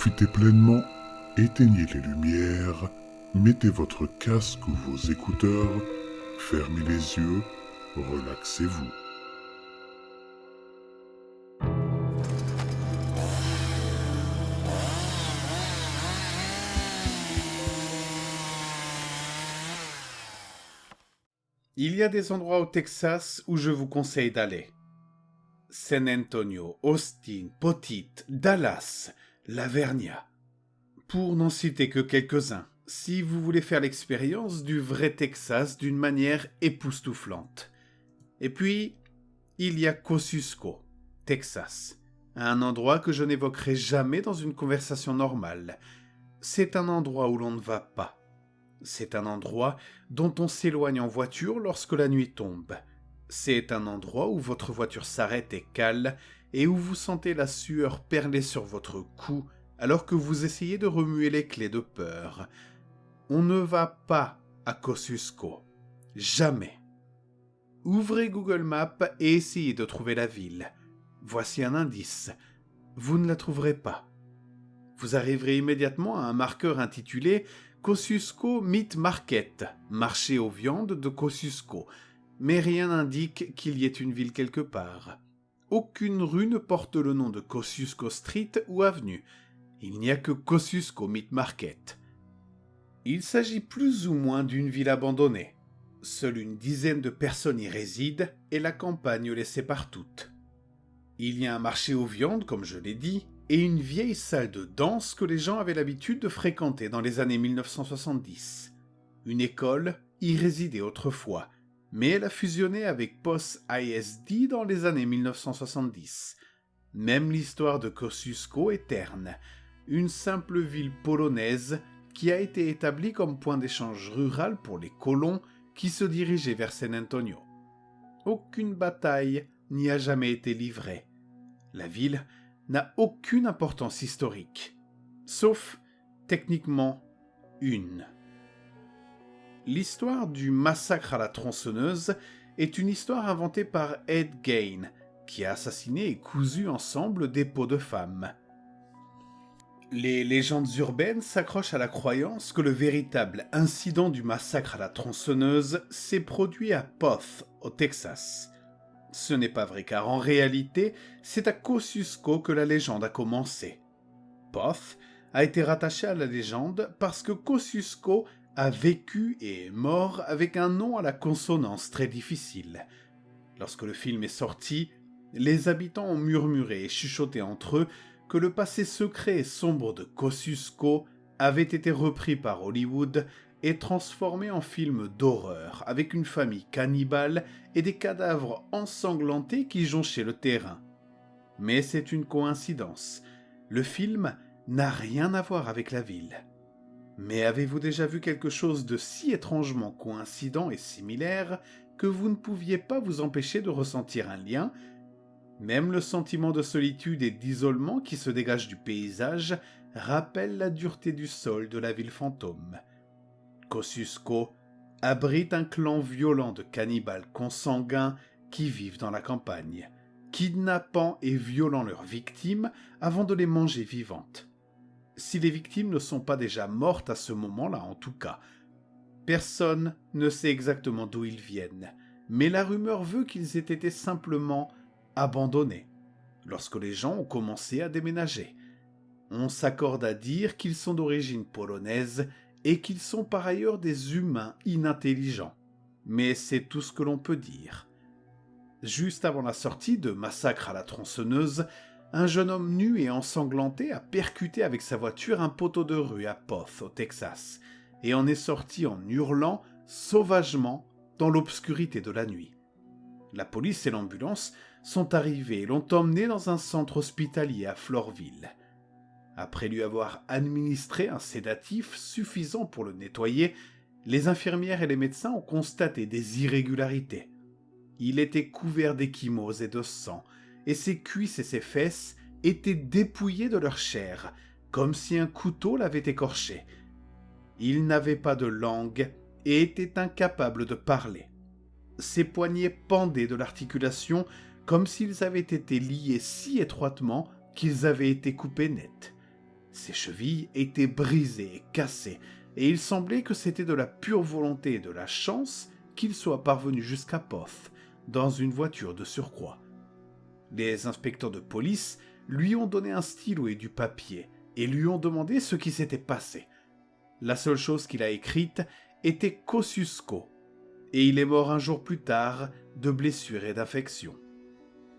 profitez pleinement, éteignez les lumières, mettez votre casque ou vos écouteurs, fermez les yeux, relaxez-vous. Il y a des endroits au Texas où je vous conseille d'aller. San Antonio, Austin, Petite, Dallas, La Vernia. Pour n'en citer que quelques-uns, si vous voulez faire l'expérience du vrai Texas d'une manière époustouflante. Et puis, il y a Kosciuszko, Texas. Un endroit que je n'évoquerai jamais dans une conversation normale. C'est un endroit où l'on ne va pas. C'est un endroit dont on s'éloigne en voiture lorsque la nuit tombe. C'est un endroit où votre voiture s'arrête et cale et où vous sentez la sueur perler sur votre cou alors que vous essayez de remuer les clés de peur. On ne va pas à Kosciuszko. Jamais. Ouvrez Google Maps et essayez de trouver la ville. Voici un indice. Vous ne la trouverez pas. Vous arriverez immédiatement à un marqueur intitulé Kosciuszko Meat Market, marché aux viandes de Kosciuszko, mais rien n'indique qu'il y ait une ville quelque part. Aucune rue ne porte le nom de Kosciuszko Street ou avenue. Il n'y a que Kosciuszko Meat Market. Il s'agit plus ou moins d'une ville abandonnée. Seule une dizaine de personnes y résident et la campagne laissée par toutes. Il y a un marché aux viandes, comme je l'ai dit, et une vieille salle de danse que les gens avaient l'habitude de fréquenter dans les années 1970. Une école y résidait autrefois, mais elle a fusionné avec POS ISD dans les années 1970. Même l'histoire de Kosciuszko est terne, une simple ville polonaise qui a été établie comme point d'échange rural pour les colons qui se dirigeaient vers San Antonio. Aucune bataille n'y a jamais été livrée. La ville n'a aucune importance historique, sauf, techniquement, une. L'histoire du massacre à la tronçonneuse est une histoire inventée par Ed Gein, qui a assassiné et cousu ensemble des peaux de femmes. Les légendes urbaines s'accrochent à la croyance que le véritable incident du massacre à la tronçonneuse s'est produit à Poth, au Texas. Ce n'est pas vrai car en réalité, c'est à Kosciuszko que la légende a commencé. Poth a été rattaché à la légende parce que Kosciuszko a vécu et est mort avec un nom à la consonance très difficile. Lorsque le film est sorti, les habitants ont murmuré et chuchoté entre eux que le passé secret et sombre de Kosciuszko avait été repris par Hollywood et transformé en film d'horreur avec une famille cannibale et des cadavres ensanglantés qui jonchaient le terrain. Mais c'est une coïncidence. Le film n'a rien à voir avec la ville. Mais avez-vous déjà vu quelque chose de si étrangement coïncident et similaire que vous ne pouviez pas vous empêcher de ressentir un lien ? Même le sentiment de solitude et d'isolement qui se dégage du paysage rappelle la dureté du sol de la ville fantôme. Kosciuszko abrite un clan violent de cannibales consanguins qui vivent dans la campagne, kidnappant et violant leurs victimes avant de les manger vivantes. Si les victimes ne sont pas déjà mortes à ce moment-là en tout cas. Personne ne sait exactement d'où ils viennent, mais la rumeur veut qu'ils aient été simplement abandonnés lorsque les gens ont commencé à déménager. On s'accorde à dire qu'ils sont d'origine polonaise et qu'ils sont par ailleurs des humains inintelligents. Mais c'est tout ce que l'on peut dire. Juste avant la sortie de Massacre à la tronçonneuse, un jeune homme nu et ensanglanté a percuté avec sa voiture un poteau de rue à Poth, au Texas, et en est sorti en hurlant sauvagement dans l'obscurité de la nuit. La police et l'ambulance sont arrivés et l'ont emmené dans un centre hospitalier à Florville. Après lui avoir administré un sédatif suffisant pour le nettoyer, les infirmières et les médecins ont constaté des irrégularités. Il était couvert d'ecchymoses et de sang, et ses cuisses et ses fesses étaient dépouillées de leur chair, comme si un couteau l'avait écorché. Il n'avait pas de langue et était incapable de parler. Ses poignets pendaient de l'articulation comme s'ils avaient été liés si étroitement qu'ils avaient été coupés net. Ses chevilles étaient brisées et cassées, et il semblait que c'était de la pure volonté et de la chance qu'il soit parvenu jusqu'à Poth, dans une voiture de surcroît. Les inspecteurs de police lui ont donné un stylo et du papier, et lui ont demandé ce qui s'était passé. La seule chose qu'il a écrite était Kosciuszko, et il est mort un jour plus tard de blessures et d'infections.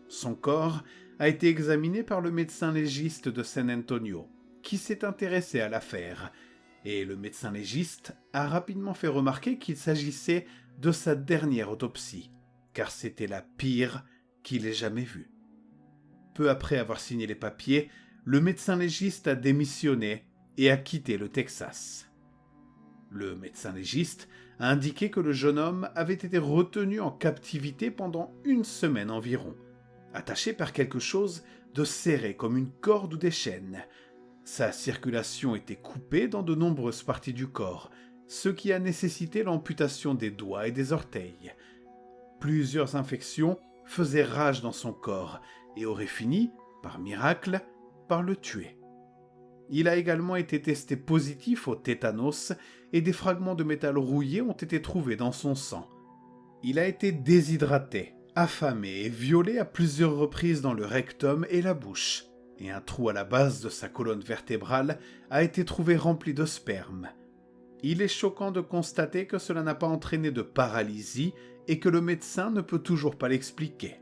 Son corps a été examiné par le médecin légiste de San Antonio, qui s'est intéressé à l'affaire, et le médecin légiste a rapidement fait remarquer qu'il s'agissait de sa dernière autopsie, car c'était la pire qu'il ait jamais vue. Peu après avoir signé les papiers, le médecin légiste a démissionné et a quitté le Texas. Le médecin légiste a indiqué que le jeune homme avait été retenu en captivité pendant 1 semaine environ, attaché par quelque chose de serré comme une corde ou des chaînes. Sa circulation était coupée dans de nombreuses parties du corps, ce qui a nécessité l'amputation des doigts et des orteils. Plusieurs infections faisaient rage dans son corps et auraient fini, par miracle, par le tuer. Il a également été testé positif au tétanos et des fragments de métal rouillé ont été trouvés dans son sang. Il a été déshydraté, affamé et violé à plusieurs reprises dans le rectum et la bouche, et un trou à la base de sa colonne vertébrale a été trouvé rempli de sperme. Il est choquant de constater que cela n'a pas entraîné de paralysie et que le médecin ne peut toujours pas l'expliquer.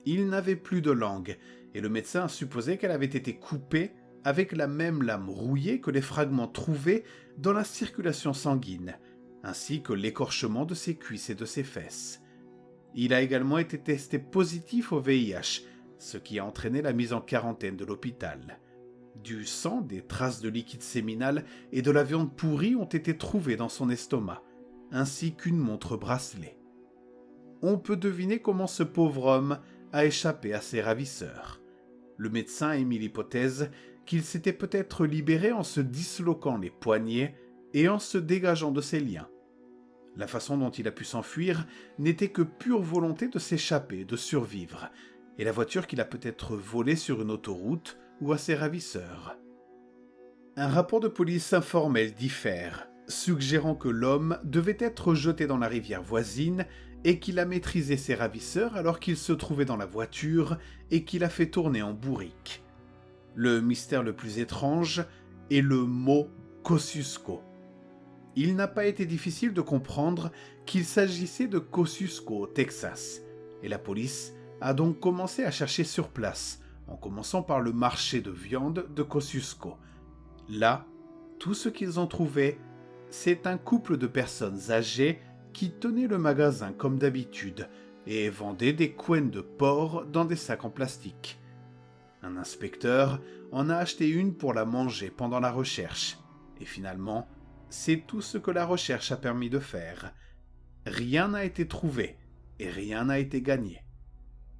Il n'avait plus de langue, et le médecin a supposé qu'elle avait été coupée avec la même lame rouillée que les fragments trouvés dans la circulation sanguine, ainsi que l'écorchement de ses cuisses et de ses fesses. Il a également été testé positif au VIH, ce qui a entraîné la mise en quarantaine de l'hôpital. Du sang, des traces de liquide séminal et de la viande pourrie ont été trouvées dans son estomac, ainsi qu'une montre bracelet. On peut deviner comment ce pauvre homme a échappé à ses ravisseurs. Le médecin a émis l'hypothèse qu'il s'était peut-être libéré en se disloquant les poignets et en se dégageant de ses liens. La façon dont il a pu s'enfuir n'était que pure volonté de s'échapper, de survivre, et la voiture qu'il a peut-être volée sur une autoroute ou à ses ravisseurs. Un rapport de police informel diffère, suggérant que l'homme devait être jeté dans la rivière voisine et qu'il a maîtrisé ses ravisseurs alors qu'il se trouvait dans la voiture et qu'il a fait tourner en bourrique. Le mystère le plus étrange est le mot Kosciuszko. Il n'a pas été difficile de comprendre qu'il s'agissait de Kosciuszko au Texas, et la police a donc commencé à chercher sur place, en commençant par le marché de viande de Kosciuszko. Là, tout ce qu'ils ont trouvé, c'est un couple de personnes âgées qui tenaient le magasin comme d'habitude et vendaient des couennes de porc dans des sacs en plastique. Un inspecteur en a acheté une pour la manger pendant la recherche, et finalement, c'est tout ce que la recherche a permis de faire. Rien n'a été trouvé et rien n'a été gagné.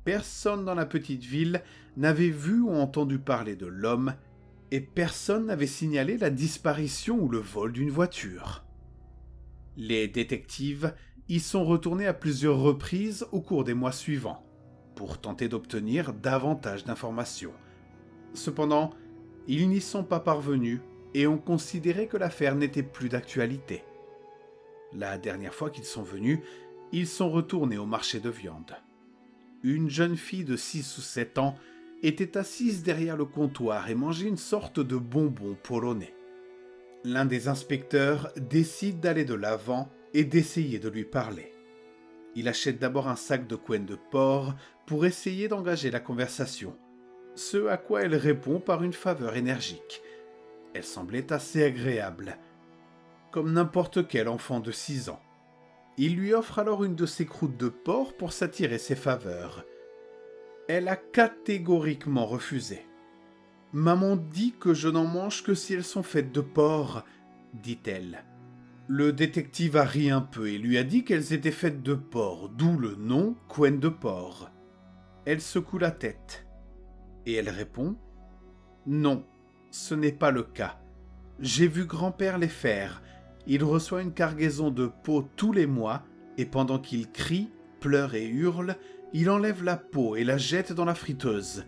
Personne dans la petite ville n'avait vu ou entendu parler de l'homme et personne n'avait signalé la disparition ou le vol d'une voiture. Les détectives y sont retournés à plusieurs reprises au cours des mois suivants pour tenter d'obtenir davantage d'informations. Cependant, ils n'y sont pas parvenus et ont considéré que l'affaire n'était plus d'actualité. La dernière fois qu'ils sont venus, ils sont retournés au marché de viande. Une jeune fille de 6 ou 7 ans était assise derrière le comptoir et mangeait une sorte de bonbon polonais. L'un des inspecteurs décide d'aller de l'avant et d'essayer de lui parler. Il achète d'abord un sac de couennes de porc pour essayer d'engager la conversation, ce à quoi elle répond par une faveur énergique. Elle semblait assez agréable, comme n'importe quel enfant de 6 ans. Il lui offre alors une de ses croûtes de porc pour s'attirer ses faveurs. Elle a catégoriquement refusé. « Maman dit que je n'en mange que si elles sont faites de porc, » dit-elle. Le détective a ri un peu et lui a dit qu'elles étaient faites de porc, d'où le nom couenne de porc. Elle secoue la tête. Et elle répond « Non, ce n'est pas le cas. J'ai vu grand-père les faire. Il reçoit une cargaison de peau tous les mois et pendant qu'il crie, pleure et hurle, il enlève la peau et la jette dans la friteuse. »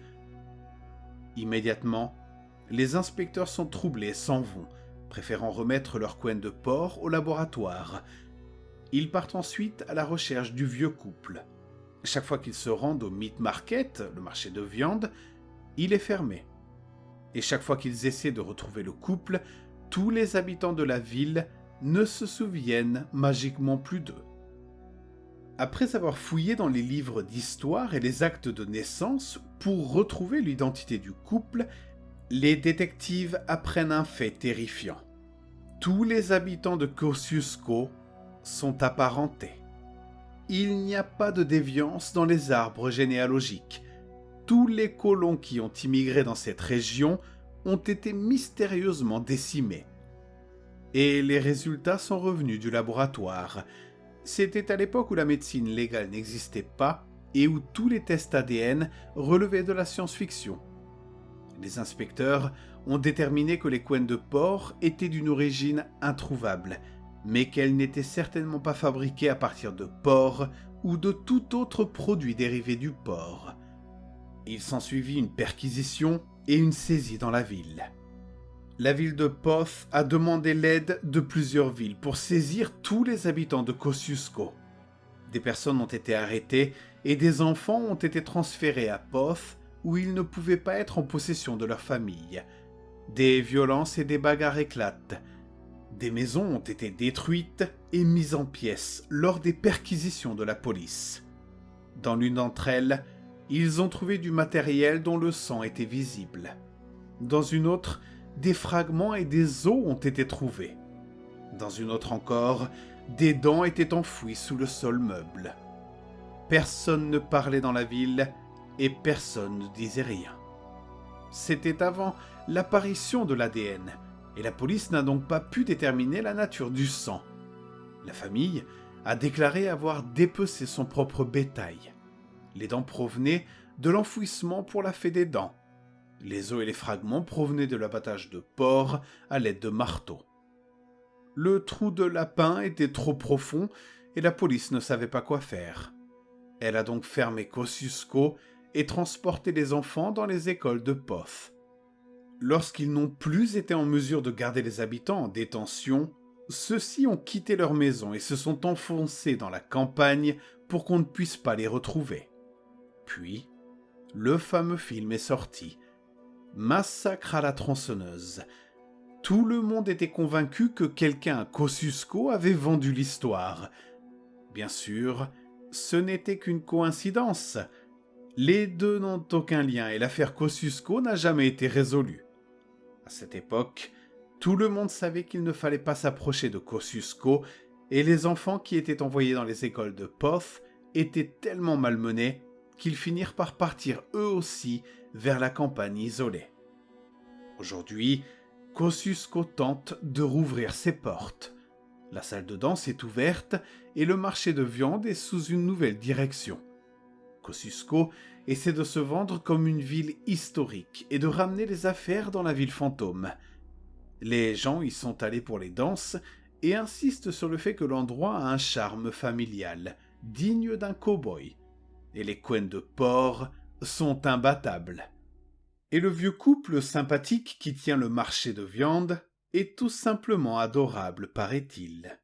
Immédiatement, les inspecteurs sont troublés et s'en vont, préférant remettre leur couenne de porc au laboratoire. Ils partent ensuite à la recherche du vieux couple. Chaque fois qu'ils se rendent au Meat Market, le marché de viande, il est fermé. Et chaque fois qu'ils essaient de retrouver le couple, tous les habitants de la ville ne se souviennent magiquement plus d'eux. Après avoir fouillé dans les livres d'histoire et les actes de naissance pour retrouver l'identité du couple, les détectives apprennent un fait terrifiant. Tous les habitants de Kosciuszko sont apparentés. Il n'y a pas de déviance dans les arbres généalogiques. Tous les colons qui ont immigré dans cette région ont été mystérieusement décimés. Et les résultats sont revenus du laboratoire. C'était à l'époque où la médecine légale n'existait pas et où tous les tests ADN relevaient de la science-fiction. Les inspecteurs ont déterminé que les couennes de porc étaient d'une origine introuvable, mais qu'elles n'étaient certainement pas fabriquées à partir de porc ou de tout autre produit dérivé du porc. Il s'ensuivit une perquisition et une saisie dans la ville. La ville de Poth a demandé l'aide de plusieurs villes pour saisir tous les habitants de Kosciuszko. Des personnes ont été arrêtées et des enfants ont été transférés à Poth où ils ne pouvaient pas être en possession de leur famille. Des violences et des bagarres éclatent. Des maisons ont été détruites et mises en pièces lors des perquisitions de la police. Dans l'une d'entre elles, ils ont trouvé du matériel dont le sang était visible. Dans une autre, des fragments et des os ont été trouvés. Dans une autre encore, des dents étaient enfouies sous le sol meuble. Personne ne parlait dans la ville et personne ne disait rien. C'était avant l'apparition de l'ADN, et la police n'a donc pas pu déterminer la nature du sang. La famille a déclaré avoir dépecé son propre bétail. Les dents provenaient de l'enfouissement pour la fée des dents. Les os et les fragments provenaient de l'abattage de porc à l'aide de marteaux. Le trou de lapin était trop profond et la police ne savait pas quoi faire. Elle a donc fermé Kosciuszko et transporté les enfants dans les écoles de Poth. Lorsqu'ils n'ont plus été en mesure de garder les habitants en détention, ceux-ci ont quitté leur maison et se sont enfoncés dans la campagne pour qu'on ne puisse pas les retrouver. Puis, le fameux film est sorti. Massacre à la tronçonneuse. Tout le monde était convaincu que quelqu'un à Kosciuszko avait vendu l'histoire. Bien sûr, ce n'était qu'une coïncidence. Les deux n'ont aucun lien et l'affaire Kosciuszko n'a jamais été résolue. À cette époque, tout le monde savait qu'il ne fallait pas s'approcher de Kosciuszko et les enfants qui étaient envoyés dans les écoles de Poth étaient tellement malmenés qu'ils finirent par partir eux aussi vers la campagne isolée. Aujourd'hui, Kosciuszko tente de rouvrir ses portes. La salle de danse est ouverte et le marché de viande est sous une nouvelle direction. Kosciuszko essaie de se vendre comme une ville historique et de ramener les affaires dans la ville fantôme. Les gens y sont allés pour les danses et insistent sur le fait que l'endroit a un charme familial, digne d'un cow-boy. Et les couennes de porc sont imbattables. Et le vieux couple sympathique qui tient le marché de viande est tout simplement adorable, paraît-il.